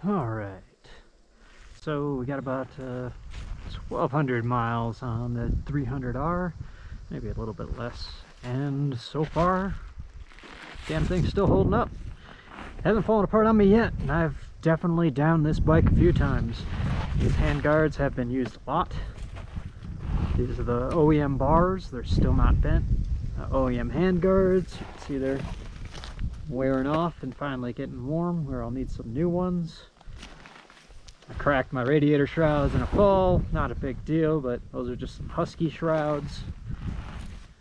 All right, so we got about 1,200 miles on the 300R, maybe a little bit less, and so far, damn thing's still holding up. Hasn't fallen apart on me yet, and I've definitely downed this bike a few times. These hand guards have been used a lot. These are the OEM bars, they're still not bent. OEM hand guards, you can see they're wearing off and finally getting warm, where I'll need some new ones. I cracked my radiator shrouds in a fall, not a big deal, but those are just some Husky shrouds.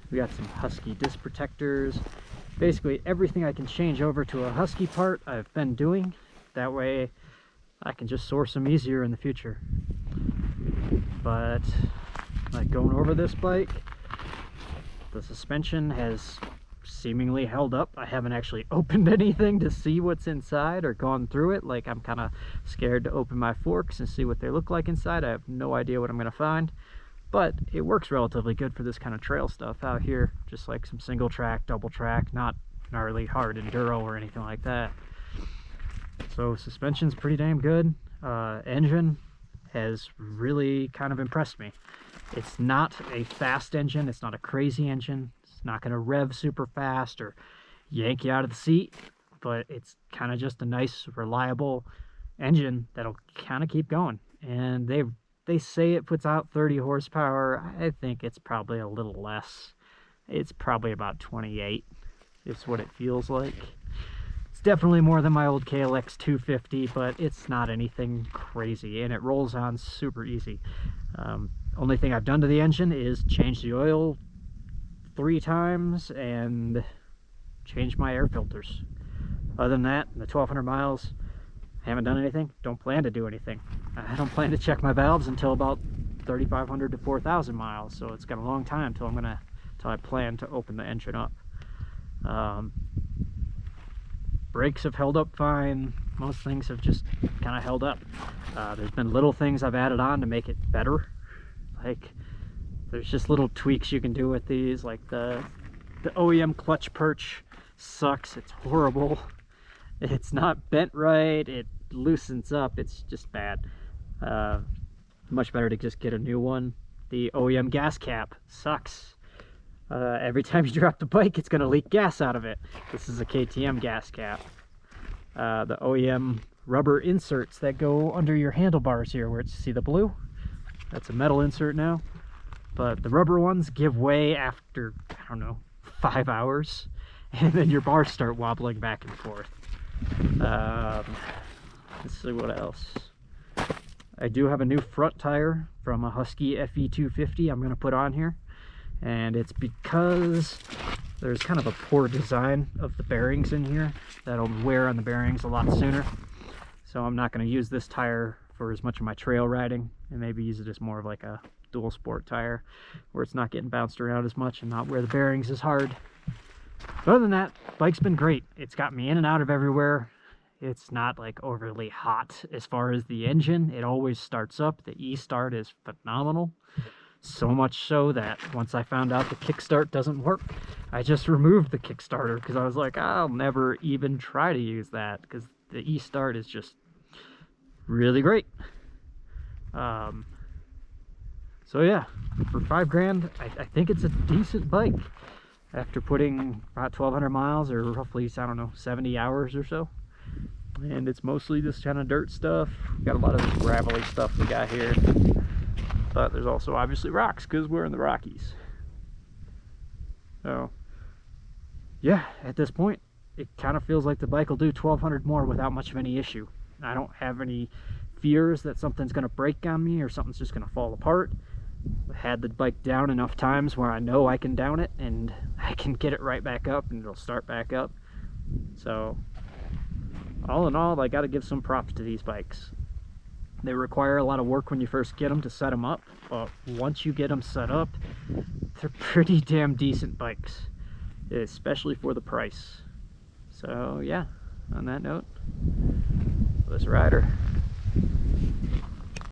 We got some Husky disc protectors. Basically everything I can change over to a Husky part I've been doing. That way I can just source them easier in the future. But like going over this bike, the suspension has seemingly held up. I haven't actually opened anything to see what's inside or gone through it. Like, I'm kind of scared to open my forks and see what they look like inside. I have no idea what I'm going to find, but it works relatively good for this kind of trail stuff out here. Just like some single track, double track, not gnarly hard enduro or anything like that. So suspension's pretty damn good. Engine has really kind of impressed me. It's not a fast engine, it's not a crazy engine. Not going to rev super fast or yank you out of the seat, but it's kind of just a nice, reliable engine that'll kind of keep going. And they say it puts out 30 horsepower. I think it's probably a little less. It's probably about 28. It's what it feels like. It's definitely more than my old KLX 250, but it's not anything crazy, and it rolls on super easy. Only thing I've done to the engine is change the oil 3 times and change my air filters. Other than that, in the 1,200 miles, I haven't done anything. Don't plan to do anything. I don't plan to check my valves until about 3,500 to 4,000 miles. So it's got a long time till I plan to open the engine up. Brakes have held up fine. Most things have just kind of held up. There's been little things I've added on to make it better. Like, there's just little tweaks you can do with these, like the OEM clutch perch sucks. It's horrible. It's not bent right. It loosens up. It's just bad. Much better to just get a new one. The OEM gas cap sucks. Every time you drop the bike, it's going to leak gas out of it. This is a KTM gas cap. The OEM rubber inserts that go under your handlebars here, where it's, see the blue? That's a metal insert now. But the rubber ones give way after, I don't know, 5 hours, and then your bars start wobbling back and forth. Let's see what else. I do have a new front tire from a Husky FE300R I'm going to put on here, and it's because there's kind of a poor design of the bearings in here that'll wear on the bearings a lot sooner. So I'm not going to use this tire for as much of my trail riding, and maybe use it as more of like a dual sport tire where it's not getting bounced around as much and not where the bearings is hard. But other than that, bike's been great. It's got me in and out of everywhere. It's not like overly hot as far as the engine. It always starts up. The e-start is phenomenal. So much so that once I found out the kickstart doesn't work, I just removed the Kickstarter because I was like, I'll never even try to use that because the e-start is just really great. So yeah, for $5 grand, I think it's a decent bike after putting about 1,200 miles, or roughly, I don't know, 70 hours or so. And it's mostly just kind of dirt stuff. We've got a lot of gravelly stuff we got here, but there's also obviously rocks because we're in the Rockies. So yeah, at this point, it kind of feels like the bike will do 1,200 more without much of any issue. I don't have any fears that something's going to break on me or something's just going to fall apart. I had the bike down enough times where I know I can down it and I can get it right back up and it'll start back up. So all in all, I got to give some props to these bikes. They require a lot of work when you first get them to set them up, but once you get them set up, they're pretty damn decent bikes, especially for the price. So yeah, on that note, this rider.